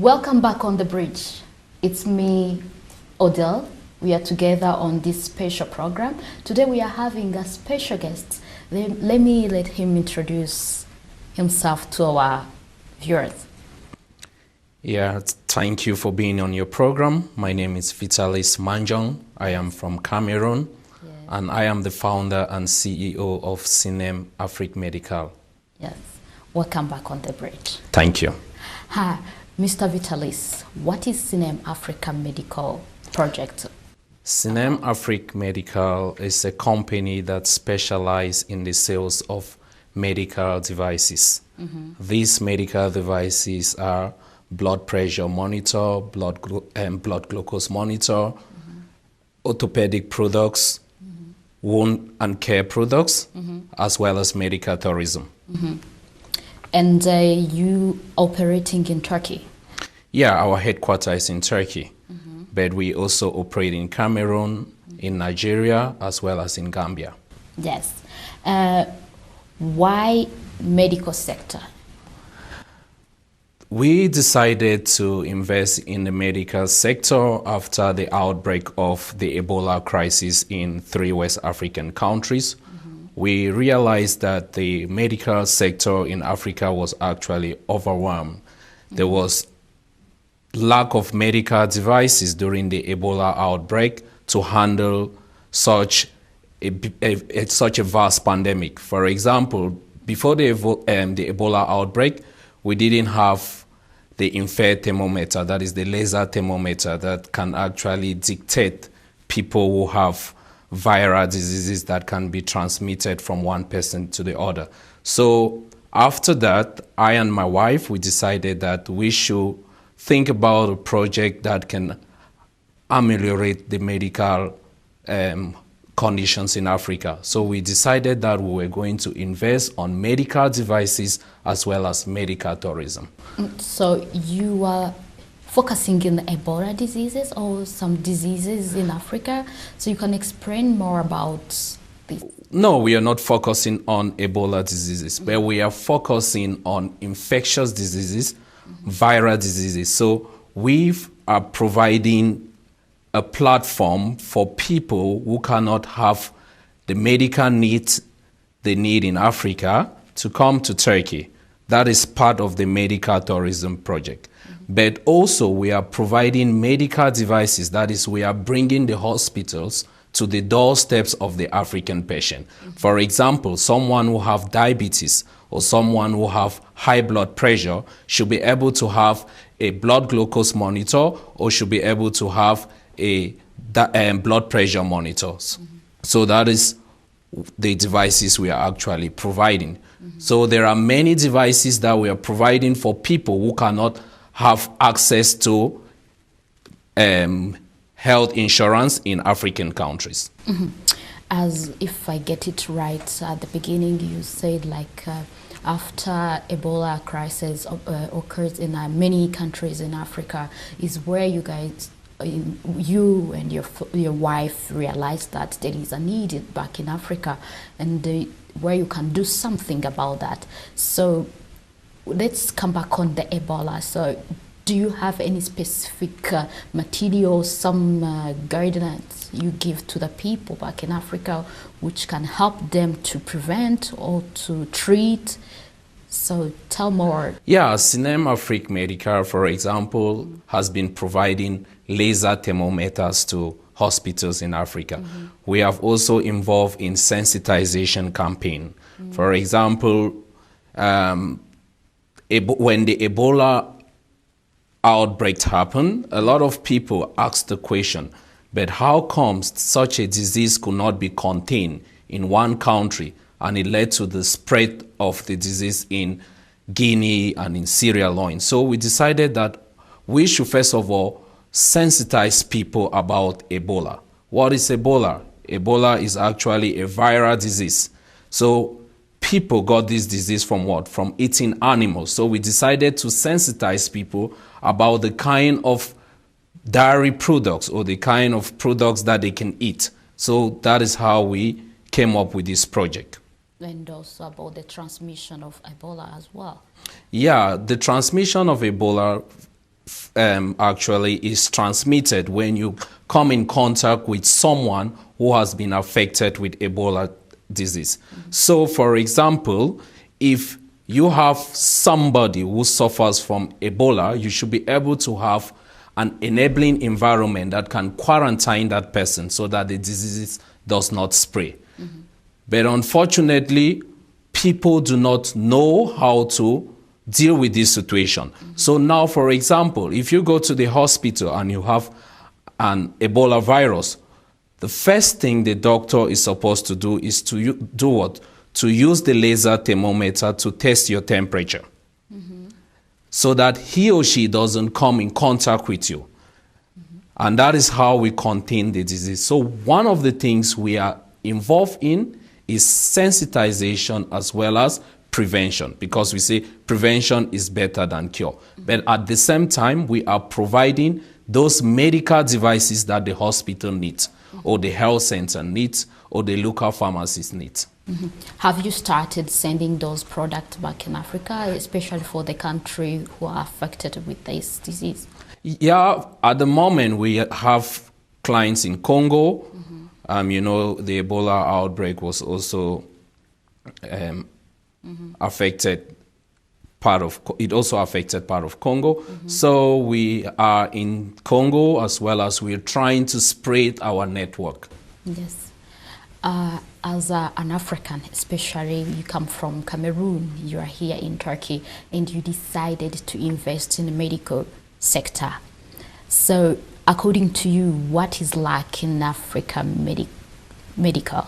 Welcome back on the bridge. It's me, Odell. We are together on this special program. Today we are having a special guest. Let me let him introduce himself to our viewers. Yeah, thank you for being on your program. My name is Vitalis Manjong. I am from Cameroon, and I am the founder and CEO of Sinem Afrique Medical. Yes, welcome back on the bridge. Thank you. Hi, Mr. Vitalis, what is Sinem Africa Medical Project? Sinem Afrique Medical is a company that specializes in the sales of medical devices. These medical devices are blood pressure monitor, blood glucose monitor, orthopedic products, wound and care products, as well as medical tourism. And you operating in Turkey? Yeah, our headquarters is in Turkey, but we also operate in Cameroon, in Nigeria, as well as in Gambia. Yes. Why medical sector? We decided to invest in the medical sector after the outbreak of the Ebola crisis in 3 West African countries. We realized that the medical sector in Africa was actually overwhelmed. There was lack of medical devices during the Ebola outbreak to handle such a vast pandemic. For example, before the Ebola outbreak, we didn't have the infrared thermometer, that is the laser thermometer that can actually dictate people who have viral diseases that can be transmitted from one person to the other. So after that, I and my wife, we decided that we should think about a project that can ameliorate the medical conditions in Africa. So we decided that we were going to invest on medical devices as well as medical tourism. So you are focusing in Ebola diseases or some diseases in Africa? So you can explain more about this? No, we are not focusing on Ebola diseases, but we are focusing on infectious diseases, viral diseases. So we are providing a platform for people who cannot have the medical needs they need in Africa to come to Turkey. That is part of the medical tourism project. But also we are providing medical devices, that is, we are bringing the hospitals to the doorsteps of the African patient. For example, someone who have diabetes or someone who have high blood pressure should be able to have a blood glucose monitor or should be able to have a blood pressure monitors. So that is the devices we are actually providing. So there are many devices that we are providing for people who cannot have access to health insurance in African countries. As if I get it right, at the beginning you said after Ebola crisis occurs in many countries in Africa is where you guys, you and your wife realized that there is a need back in Africa and where you can do something about that. So let's come back on the Ebola. So do you have any specific materials, some guidance you give to the people back in Africa which can help them to prevent or to treat? So tell more. Yeah, Sinem Afrique Medical, for example, has been providing laser thermometers to hospitals in Africa. We have also involved in sensitization campaign. For example, when the Ebola outbreak happened, a lot of people asked the question, but how comes such a disease could not be contained in one country and it led to the spread of the disease in Guinea and in Sierra Leone? So we decided that we should first of all sensitize people about Ebola. What is Ebola? Ebola is actually a viral disease. So people got this disease from what? From eating animals. So we decided to sensitize people about the kind of dairy products or the kind of products that they can eat. So that is how we came up with this project. And also about the transmission of Ebola as well. Yeah, the transmission of Ebola actually is transmitted when you come in contact with someone who has been affected with Ebola disease. So, for example, if you have somebody who suffers from Ebola, you should be able to have an enabling environment that can quarantine that person so that the disease does not spread. But unfortunately, people do not know how to deal with this situation. So now, for example, if you go to the hospital and you have an Ebola virus, the first thing the doctor is supposed to do is to do what? To use the laser thermometer to test your temperature, so that he or she doesn't come in contact with you. And that is how we contain the disease. So one of the things we are involved in is sensitization as well as prevention, because we say prevention is better than cure. But at the same time, we are providing those medical devices that the hospital needs, or the health center needs, or the local pharmacist needs. Have you started sending those products back in Africa, especially for the country who are affected with this disease? Yeah, at the moment we have clients in Congo. You know, the Ebola outbreak was also affected it also affected part of Congo. So we are in Congo, as well as we're trying to spread our network. Yes. As an African, especially you come from Cameroon, you are here in Turkey, and you decided to invest in the medical sector. So according to you, what is lacking in Africa medical?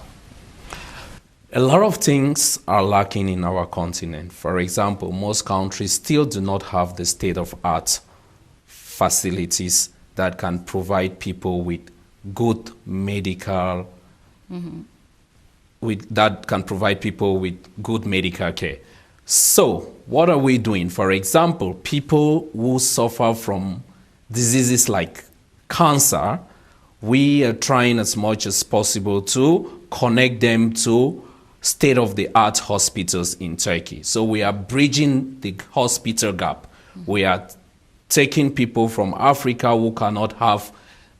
A lot of things are lacking in our continent. For example, most countries still do not have the state-of-art facilities that can provide people with good medical care. So what are we doing? For example, people who suffer from diseases like cancer, we are trying as much as possible to connect them to state-of-the-art hospitals in Turkey. So we are bridging the hospital gap. We are taking people from Africa who cannot have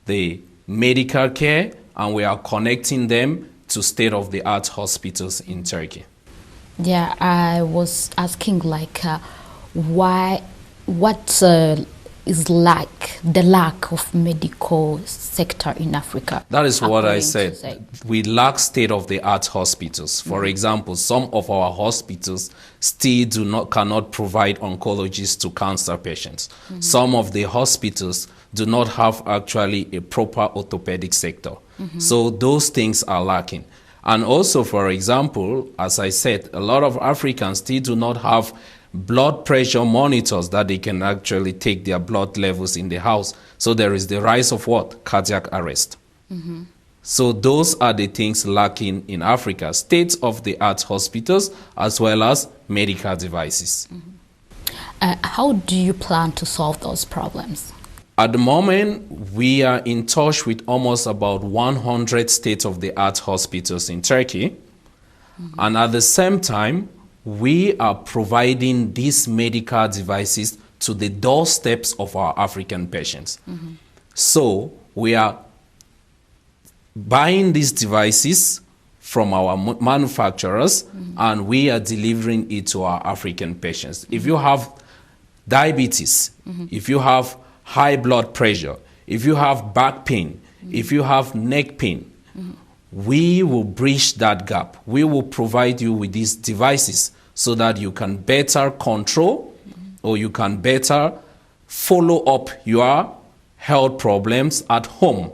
the medical care, and we are connecting them to state-of-the-art hospitals in Turkey. Yeah, I was asking what is the lack of medical sector in Africa? That is what I said. We lack state-of-the-art hospitals. For example, some of our hospitals still cannot provide oncologists to cancer patients. Some of the hospitals do not have actually a proper orthopedic sector. So those things are lacking. And also, for example, as I said, a lot of Africans still do not have blood pressure monitors that they can actually take their blood levels in the house. So there is the rise of what? Cardiac arrest. So those are the things lacking in Africa: state-of-the-art hospitals as well as medical devices. How do you plan to solve those problems? At the moment, we are in touch with almost about 100 state-of-the-art hospitals in Turkey. And at the same time, we are providing these medical devices to the doorsteps of our African patients. So we are buying these devices from our manufacturers, and we are delivering it to our African patients. If you have diabetes, if you have high blood pressure, if you have back pain, if you have neck pain, we will bridge that gap. We will provide you with these devices so that you can better control or you can better follow up your health problems at home.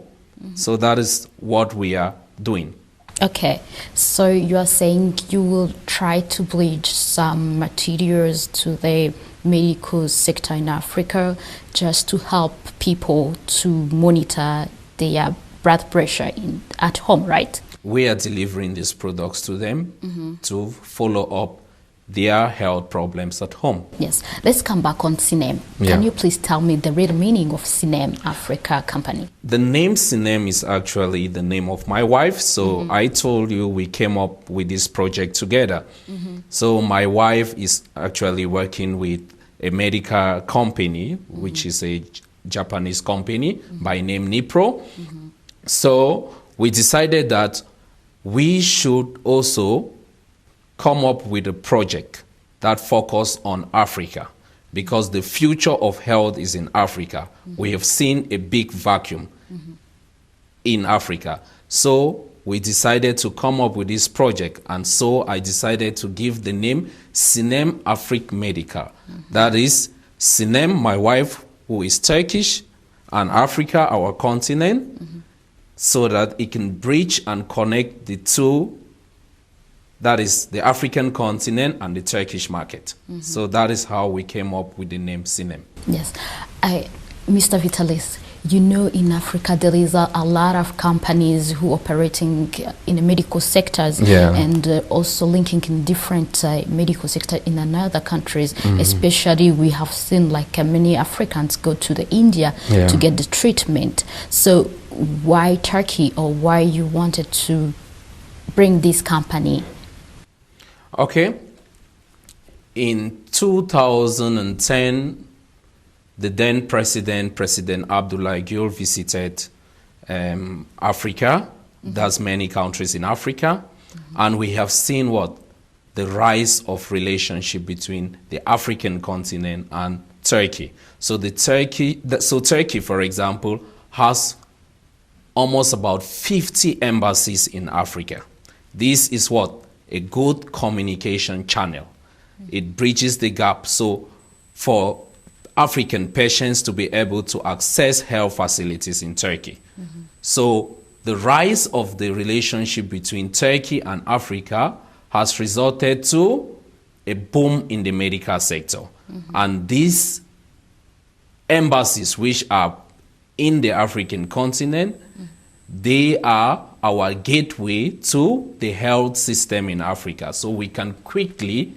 So that is what we are doing. Okay, so you are saying you will try to bridge some materials to the medical sector in Africa just to help people to monitor their blood pressure at home, right? We are delivering these products to them to follow up their health problems at home. Yes, let's come back on Sinem. Can you please tell me the real meaning of Sinem Africa company? The name Sinem is actually the name of my wife. So I told you we came up with this project together. So my wife is actually working with a medical company, which is a Japanese company by name Nipro. So we decided that we should also come up with a project that focus on Africa, because the future of health is in Africa. We have seen a big vacuum in Africa. So we decided to come up with this project, and so I decided to give the name Sinem Afrique Medical. That is Sinem, my wife, who is Turkish, and Africa, our continent, so that it can bridge and connect the two, that is the African continent and the Turkish market. So that is how we came up with the name Sinem. Yes. Mr. Vitalis, you know, in Africa there is a lot of companies who operating in the medical sectors, and also linking in different medical sector in another countries. Especially we have seen like many Africans go to the India to get the treatment. So why Turkey, or why you wanted to bring this company? Okay. In 2010, the then President Abdoulaye Gül, visited Africa. There's many countries in Africa. And we have seen what? The rise of relationship between the African continent and Turkey. So Turkey, for example, has almost about 50 embassies in Africa. This is what? A good communication channel. It bridges the gap. So for African patients to be able to access health facilities in Turkey. So the rise of the relationship between Turkey and Africa has resulted to a boom in the medical sector. And these embassies, which are in the African continent, they are our gateway to the health system in Africa. So we can quickly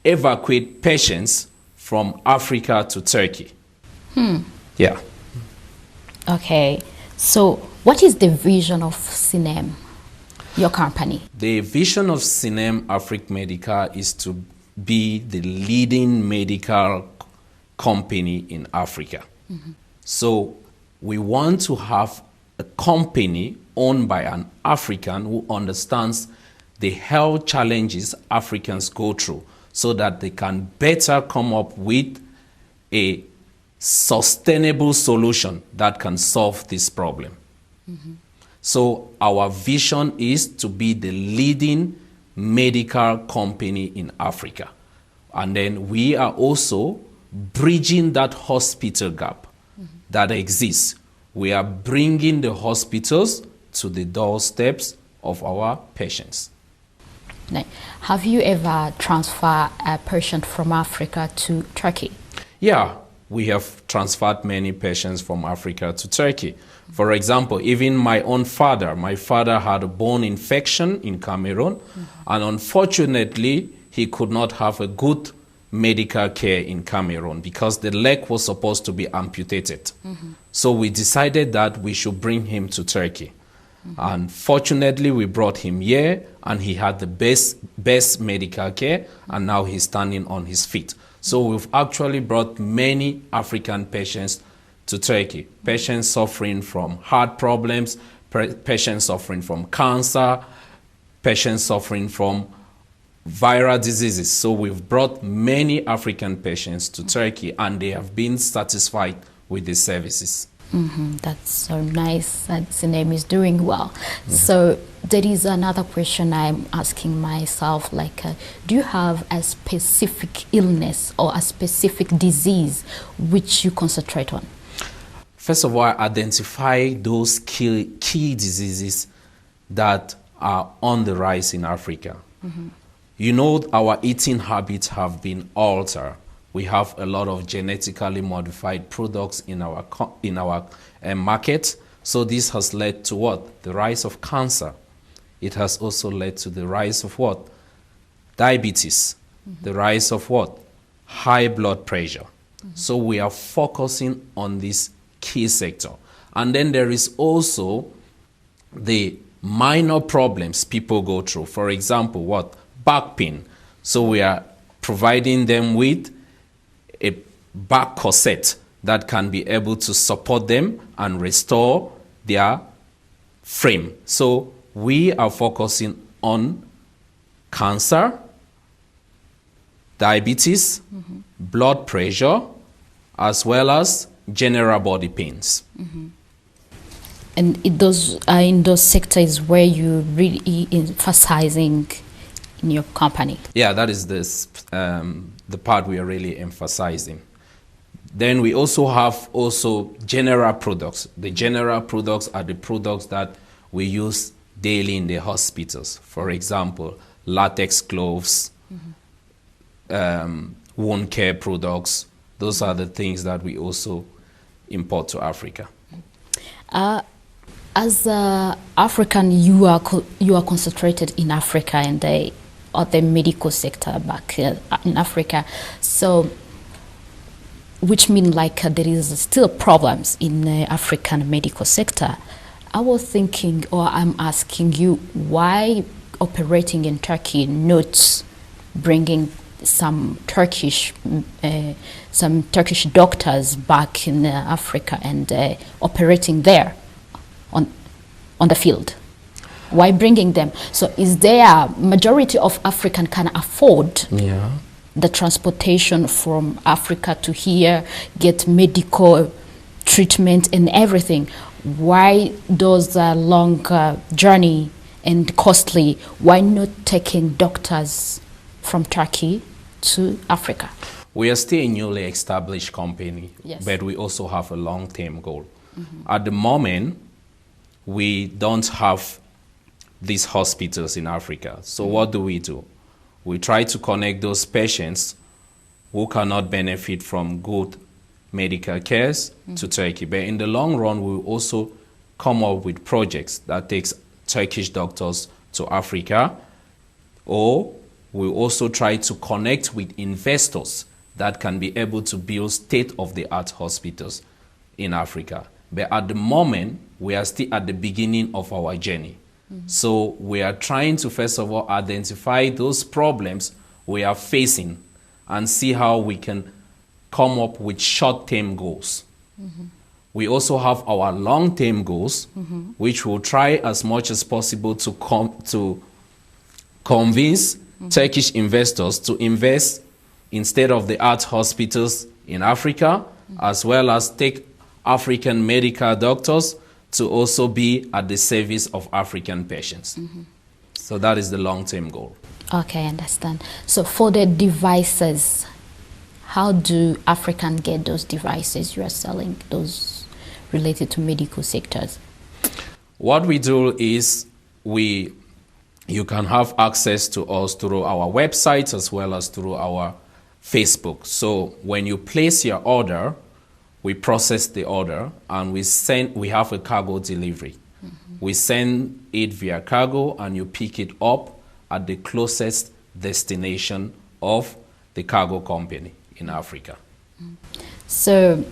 evacuate patients from Africa to Turkey. Yeah. Okay. So what is the vision of Sinem, your company? The vision of Sinem Afrique Medical is to be the leading medical company in Africa. So we want to have a company owned by an African who understands the health challenges Africans go through, so that they can better come up with a sustainable solution that can solve this problem. So our vision is to be the leading medical company in Africa. And then we are also bridging that hospital gap that exists. We are bringing the hospitals to the doorsteps of our patients. Have you ever transferred a patient from Africa to Turkey? Yeah, we have transferred many patients from Africa to Turkey. For example, even my own father. My father had a bone infection in Cameroon, and unfortunately, he could not have a good medical care in Cameroon because the leg was supposed to be amputated. So we decided that we should bring him to Turkey. And fortunately, we brought him here, and he had the best medical care, and now he's standing on his feet. So we've actually brought many African patients to Turkey. Patients suffering from heart problems, patients suffering from cancer, patients suffering from viral diseases. So we've brought many African patients to Turkey, and they have been satisfied with the services. That's so nice that Sinem is doing well. So there is another question I'm asking myself, like, do you have a specific illness or a specific disease which you concentrate on? First of all, identify those key diseases that are on the rise in Africa. You know, our eating habits have been altered. We have a lot of genetically modified products in our market. So this has led to what? The rise of cancer. It has also led to the rise of what? Diabetes. The rise of what? High blood pressure. So we are focusing on this key sector. And then there is also the minor problems people go through. For example, what? Back pain. So we are providing them with a back corset that can be able to support them and restore their frame. So we are focusing on cancer, diabetes, blood pressure, as well as general body pains. And in those sectors where you really emphasizing in your company. Yeah, that is the part we are really emphasizing. Then we also have general products. The general products are the products that we use daily in the hospitals. For example, latex gloves, wound care products. Those are the things that we also import to Africa. As African, you are concentrated in Africa and the medical sector back in Africa. So, which means like there is still problems in the African medical sector. I was thinking, or I'm asking you, why operating in Turkey, not bringing some Turkish doctors back in Africa and operating there on the field? Why bringing them? So is there majority of African can afford the transportation from Africa to here, get medical treatment and everything? Why those long journey and costly? Why not taking doctors from Turkey to Africa? We are still a newly established company, yes, but we also have a long-term goal. At the moment, we don't have these hospitals in Africa. So what do? We try to connect those patients who cannot benefit from good medical cares to Turkey. But in the long run, we will also come up with projects that takes Turkish doctors to Africa, or we also try to connect with investors that can be able to build state-of-the-art hospitals in Africa. But at the moment, we are still at the beginning of our journey. So we are trying to, first of all, identify those problems we are facing and see how we can come up with short-term goals. We also have our long-term goals, which we'll try as much as possible to convince Turkish investors to invest in state-of-the-art hospitals in Africa, as well as take African medical doctors to also be at the service of African patients. So that is the long-term goal. Okay, I understand. So for the devices, how do Africans get those devices you are selling, those related to medical sectors? What we do is you can have access to us through our website as well as through our Facebook. So when you place your order, we process the order and we have a cargo delivery. We send it via cargo and you pick it up at the closest destination of the cargo company in Africa. So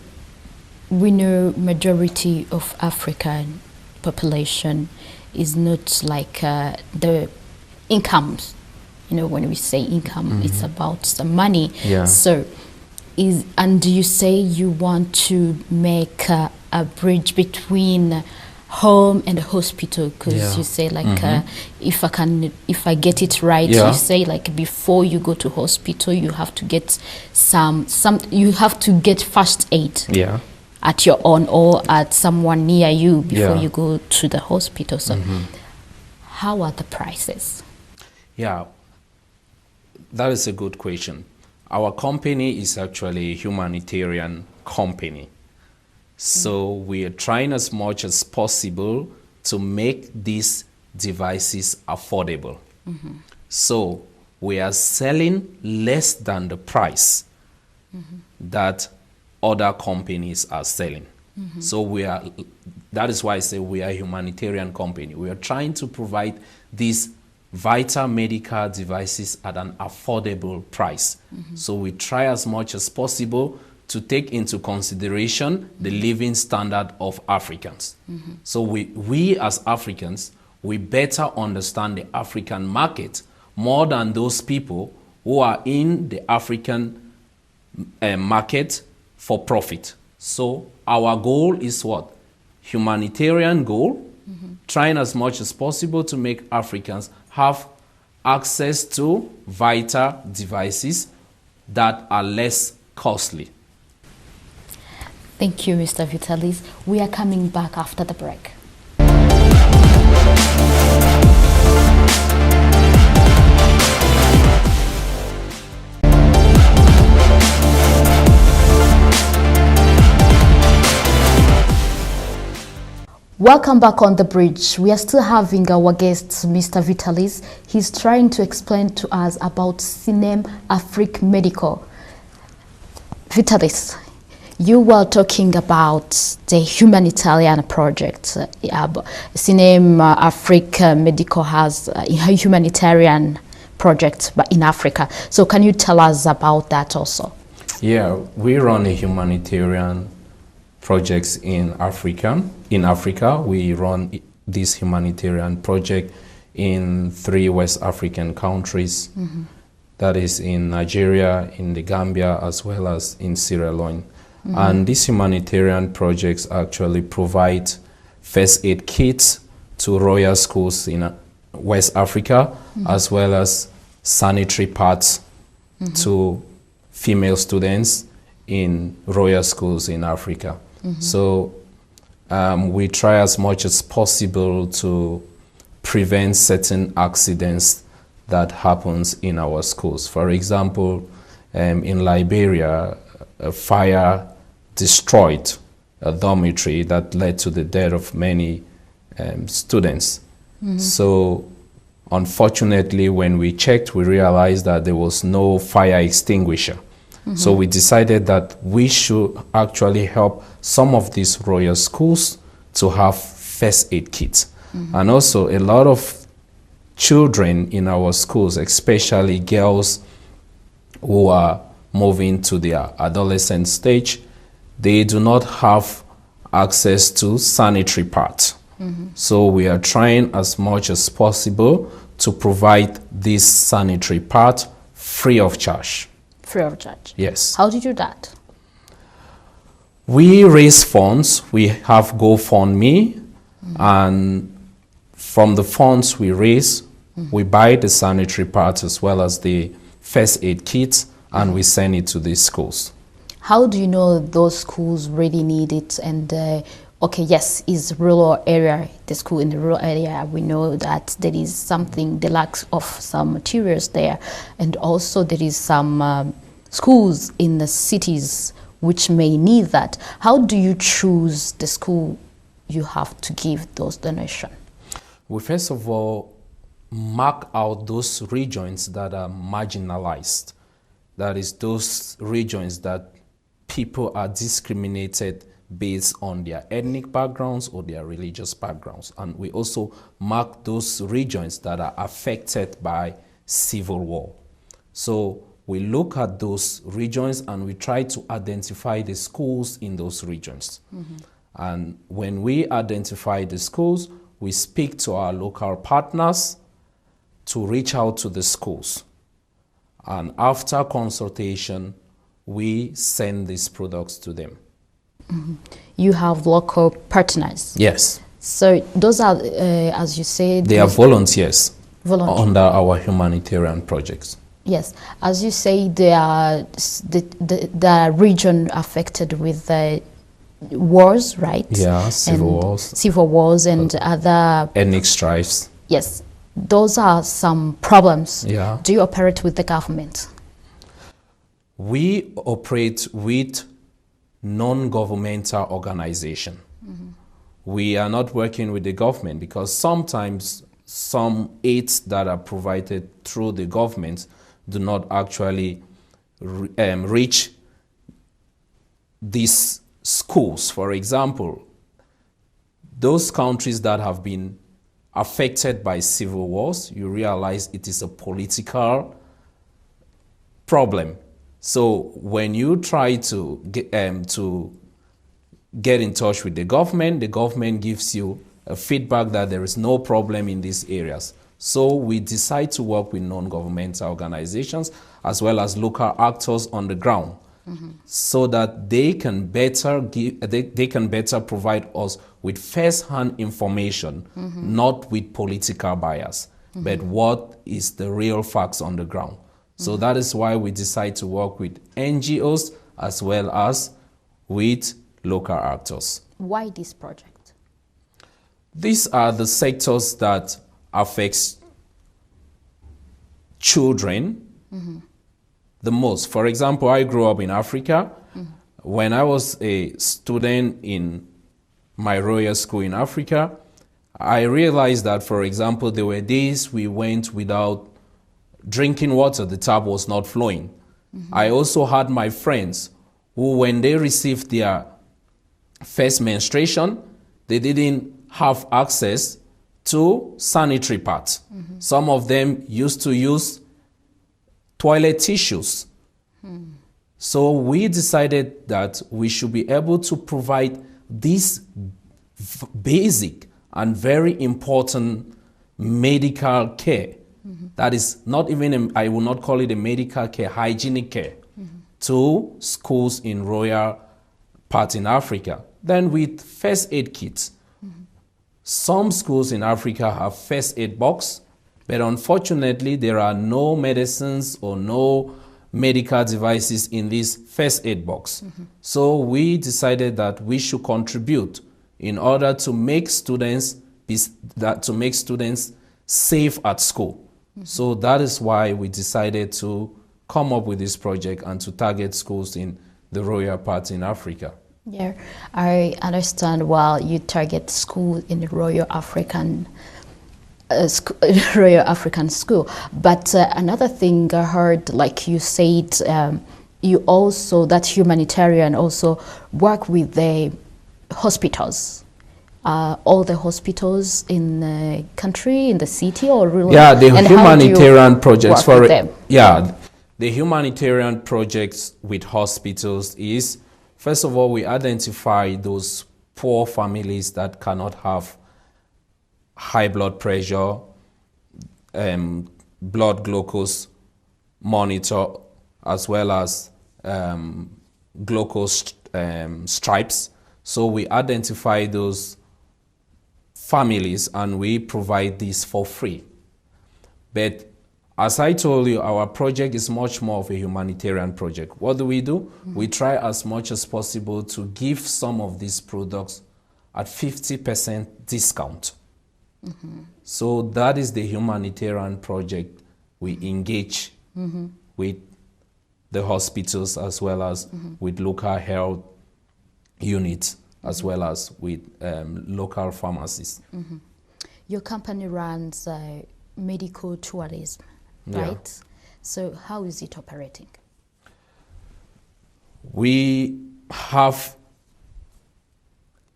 we know majority of African population is not like the incomes. You know, when we say income, it's about the money. So and you say you want to make a bridge between home and hospital, because you say like if I get it right, you say like before you go to hospital you have to get you have to get first aid at your own or at someone near you before you go to the hospital. So how are the prices? That is a good question. Our company is actually a humanitarian company. So we are trying as much as possible to make these devices affordable. So we are selling less than the price that other companies are selling. So that is why I say we are a humanitarian company. We are trying to provide these vital medical devices at an affordable price. So we try as much as possible to take into consideration the living standard of Africans. So we as Africans, we better understand the African market more than those people who are in the African market for profit. So our goal is what? Humanitarian goal, trying as much as possible to make Africans have access to vital devices that are less costly. Thank you, Mr. Vitalis. We are coming back after the break. Welcome back on The Bridge. We are still having our guest, Mr. Vitalis. He's trying to explain to us about Sinem Afrique Medical. Vitalis, you were talking about the humanitarian project. Sinem Afrique Medical has a humanitarian project in Africa. So can you tell us about that also? Yeah, we run a humanitarian projects in Africa. In Africa, we run this humanitarian project in 3 West African countries. That is in Nigeria, in the Gambia, as well as in Sierra Leone. And these humanitarian projects actually provide first aid kits to royal schools in West Africa, as well as sanitary pads to female students in royal schools in Africa. So we try as much as possible to prevent certain accidents that happens in our schools. For example, in Liberia, a fire destroyed a dormitory that led to the death of many students. So unfortunately, when we checked, we realized that there was no fire extinguisher. So we decided that we should actually help some of these royal schools to have first aid kits. And also a lot of children in our schools, especially girls who are moving to their adolescent stage, they do not have access to sanitary pads. So we are trying as much as possible to provide this sanitary pad free of charge. Free of charge? Yes. How do you do that? We raise funds. We have GoFundMe, and from the funds we raise, we buy the sanitary pads as well as the first aid kits, and we send it to these schools. How do you know those schools really need it? And okay, yes, it's rural area, the school in the rural area. We know that there is something, the lack of some materials there. And also there is some schools in the cities which may need that. How do you choose the school you have to give those donations? We first of all mark out those regions that are marginalized. That is those regions that people are discriminated based on their ethnic backgrounds or their religious backgrounds. And we also mark those regions that are affected by civil war. So we look at those regions and we try to identify the schools in those regions. And when we identify the schools, we speak to our local partners to reach out to the schools. And after consultation, we send these products to them. You have local partners? Yes. So those are, as you said... They are volunteers Volunteers. under our humanitarian projects. Yes. As you say, they are the region affected with wars, right? Yeah, civil wars. Civil wars and other... Ethnic strifes. Yes. Those are some problems. Yeah. Do you operate with the government? We operate with non-governmental organization. We are not working with the government because sometimes some aids that are provided through the government do not actually reach these schools. For example, those countries that have been affected by civil wars, you realize it is a political problem. So when you try to get in touch with the government gives you a feedback that there is no problem in these areas. So we decide to work with non-governmental organizations as well as local actors on the ground so that they can better they can better provide us with first-hand information, not with political bias, but what is the real facts on the ground. So that is why we decide to work with NGOs as well as with local actors. Why this project? These are the sectors that affects children the most. For example, I grew up in Africa. When I was a student in my royal school in Africa, I realized that, for example, there were days we went without drinking water. The tap was not flowing. I also had my friends who, when they received their first menstruation, they didn't have access to sanitary pads. Some of them used to use toilet tissues. So we decided that we should be able to provide this basic and very important medical care. That is not even, I will not call it a medical care, hygienic care to schools in royal parts in Africa. Then with first aid kits. Some schools in Africa have first aid box, but unfortunately there are no medicines or no medical devices in this first aid box. So we decided that we should contribute in order to make students safe at school. So that is why we decided to come up with this project and to target schools in the royal part in Africa. Yeah, I understand. While you target school in the Royal African School, but another thing I heard, like you said, you also, that humanitarian, also work with the hospitals. All the hospitals in the country, in the city, or really? Yeah, the humanitarian projects for them. Yeah, the humanitarian projects with hospitals is, first of all, we identify those poor families that cannot have high blood pressure, blood glucose monitor, as well as glucose stripes. So we identify those families and we provide this for free. But as I told you, our project is much more of a humanitarian project. What do? We try as much as possible to give some of these products at 50% discount. So that is the humanitarian project we engage with the hospitals as well as with local health units as well as with local pharmacies. Your company runs medical tourism, right? Yeah. So how is it operating? We have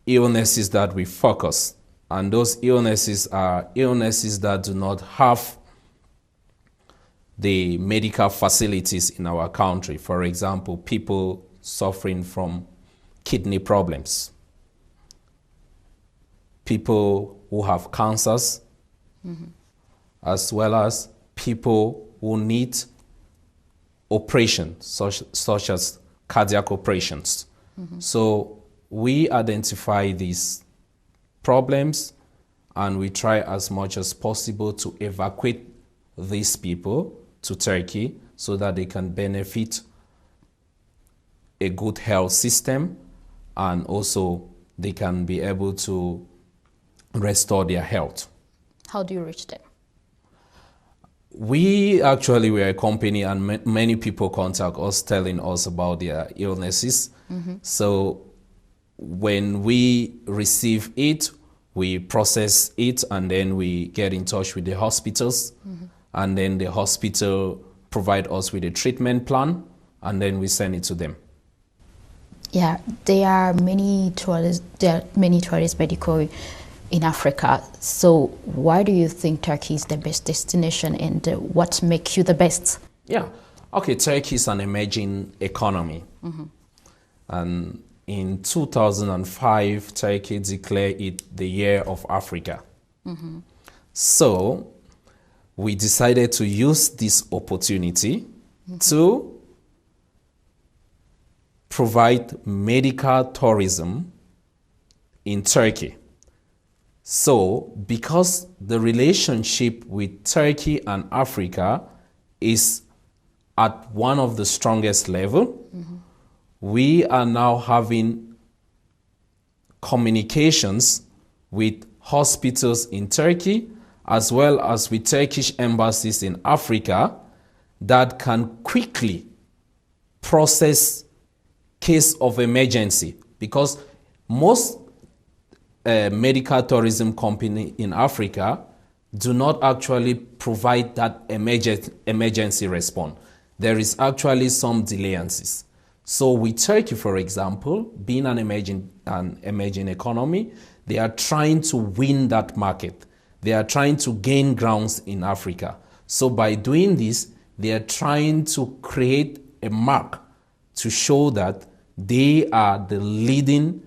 illnesses that we focus, and those illnesses are illnesses that do not have the medical facilities in our country. For example, people suffering from kidney problems, people who have cancers, as well as people who need operations, such as cardiac operations. So we identify these problems and we try as much as possible to evacuate these people to Turkey so that they can benefit a good health system and also they can be able to restore their health. How do you reach them? We actually were a company and many people contact us telling us about their illnesses. So when we receive it, we process it and then we get in touch with the hospitals and then the hospital provide us with a treatment plan and then we send it to them. Yeah, there are many tourist medical in Africa. So why do you think Turkey is the best destination and what makes you the best? Yeah, okay, Turkey is an emerging economy. And in 2005, Turkey declared it the Year of Africa. So we decided to use this opportunity to provide medical tourism in Turkey. So, because the relationship with Turkey and Africa is at one of the strongest level, we are now having communications with hospitals in Turkey as well as with Turkish embassies in Africa that can quickly process case of emergency, because most medical tourism company in Africa do not actually provide that emergency response. There is actually some delayances. So with Turkey, for example, being an emerging economy, they are trying to win that market. They are trying to gain grounds in Africa. So by doing this, they are trying to create a mark to show that they are the leading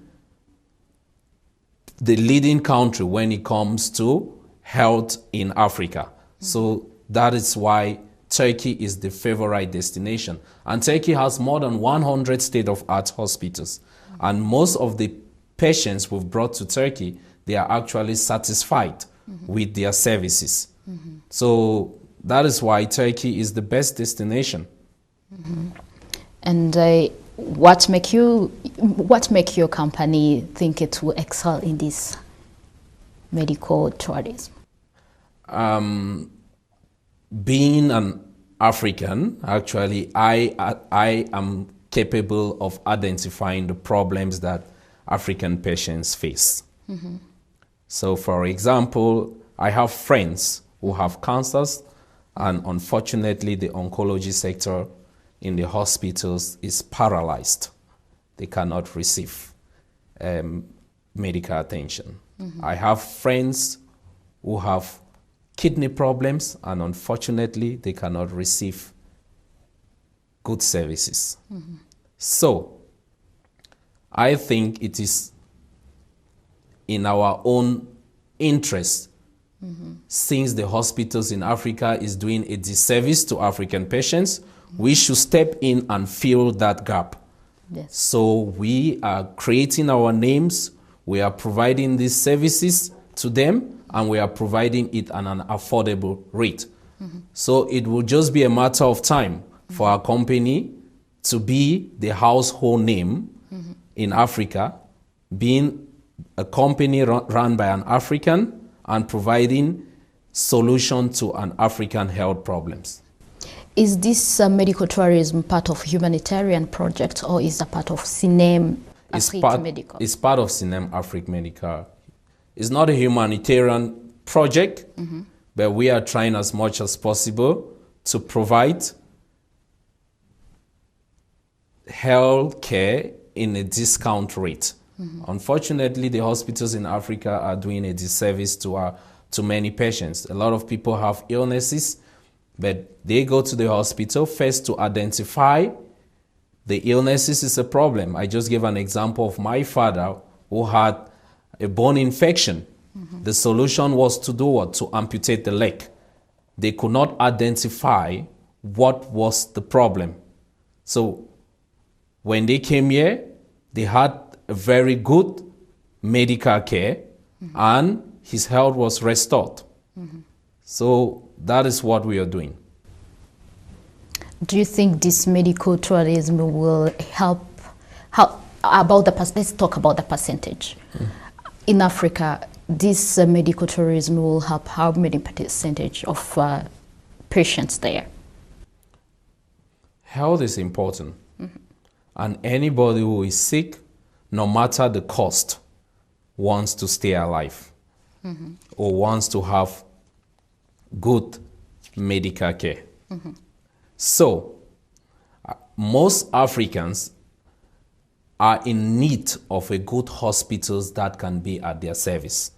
country when it comes to health in Africa. So that is why Turkey is the favorite destination. And Turkey has more than 100 state-of-art hospitals. And most of the patients we've brought to Turkey, they are actually satisfied with their services. So that is why Turkey is the best destination. And what make your company think it will excel in this medical tourism? Being an African, actually, I am capable of identifying the problems that African patients face. So, for example, I have friends who have cancers, and unfortunately, the oncology sector in the hospitals is paralyzed. They cannot receive medical attention. I have friends who have kidney problems, and unfortunately, they cannot receive good services. So, I think it is in our own interest, since the hospitals in Africa is doing a disservice to African patients, we should step in and fill that gap. Yes. So we are creating our names, we are providing these services to them, and we are providing it at an affordable rate. So it will just be a matter of time for our company to be the household name in Africa, being a company run by an African and providing solution to an African health problems. Is this medical tourism part of humanitarian project, or is a part of Sinem Afrique Medical? It's part of Sinem Afrique Medical. It's not a humanitarian project, but we are trying as much as possible to provide health care in a discount rate. Unfortunately, the hospitals in Africa are doing a disservice to many patients. A lot of people have illnesses, but they go to the hospital first to identify the illnesses is a problem. I just gave an example of my father who had a bone infection. The solution was to do what? To amputate the leg. They could not identify what was the problem. So when they came here, they had a very good medical care and his health was restored. So that is what we are doing. Do you think this medical tourism will help? Let's talk about the percentage. In Africa, this medical tourism will help how many percentage of patients there? Health is important. And anybody who is sick, no matter the cost, wants to stay alive or wants to have good medical care. So, most Africans are in need of a good hospitals that can be at their service.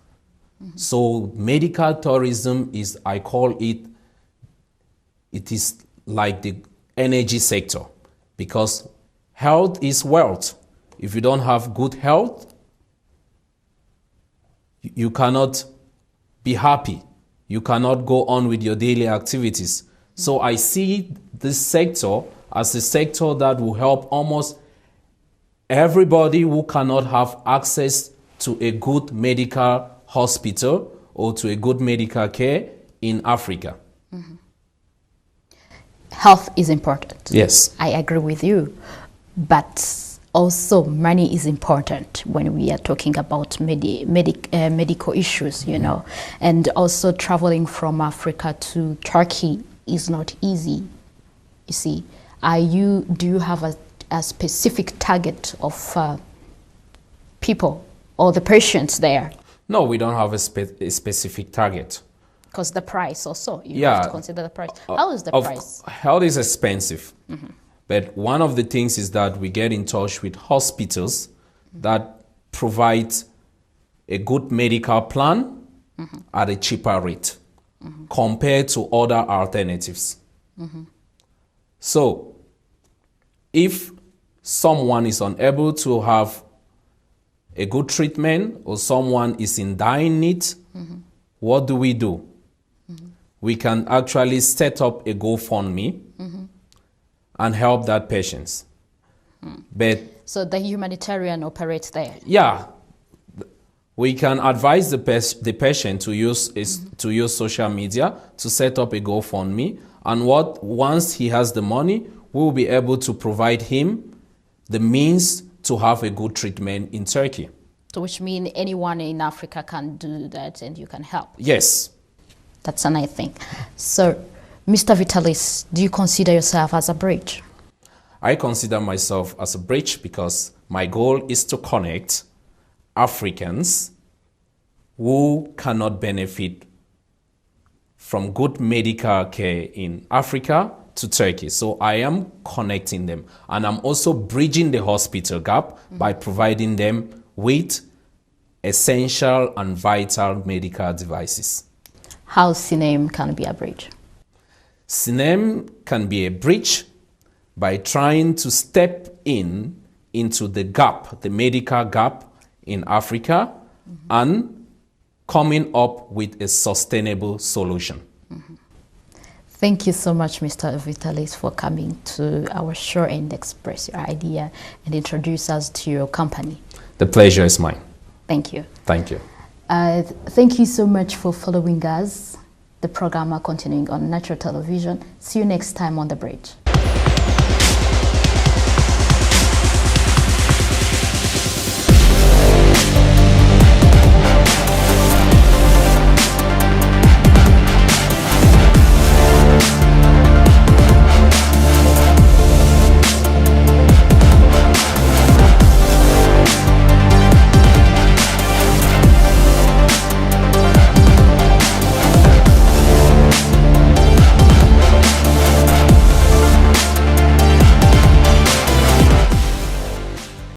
So, medical tourism is, I call it, it is like the energy sector, because health is wealth. If you don't have good health, you cannot be happy. You cannot go on with your daily activities. So I see this sector as a sector that will help almost everybody who cannot have access to a good medical hospital or to a good medical care in Africa. Health is important. Yes. I agree with you. But also money is important when we are talking about medical issues, you know. And also traveling from Africa to Turkey is not easy. You see, do you have a specific target of people or the patients there? No, we don't have a specific target. Because the price also, you have to consider the price. How is the price? Health is expensive. But one of the things is that we get in touch with hospitals that provide a good medical plan at a cheaper rate compared to other alternatives. So if someone is unable to have a good treatment or someone is in dying need, what do? We can actually set up a GoFundMe and help that patient. But so the humanitarian operates there? Yeah. We can advise the patient to use social media to set up a GoFundMe, and once he has the money, we will be able to provide him the means to have a good treatment in Turkey. So which means anyone in Africa can do that and you can help? Yes. That's a nice thing. So, Mr. Vitalis, do you consider yourself as a bridge? I consider myself as a bridge because my goal is to connect Africans who cannot benefit from good medical care in Africa to Turkey. So I am connecting them, and I'm also bridging the hospital gap by providing them with essential and vital medical devices. How CINEM can be a bridge? CINEM can be a bridge by trying to step into the gap, the medical gap in Africa, and coming up with a sustainable solution. Thank you so much, Mr. Vitalis, for coming to our show and express your idea and introduce us to your company. The pleasure is mine. Thank you. Thank you. Thank you so much for following us. The program are continuing on Natural Television. See you next time on The Bridge.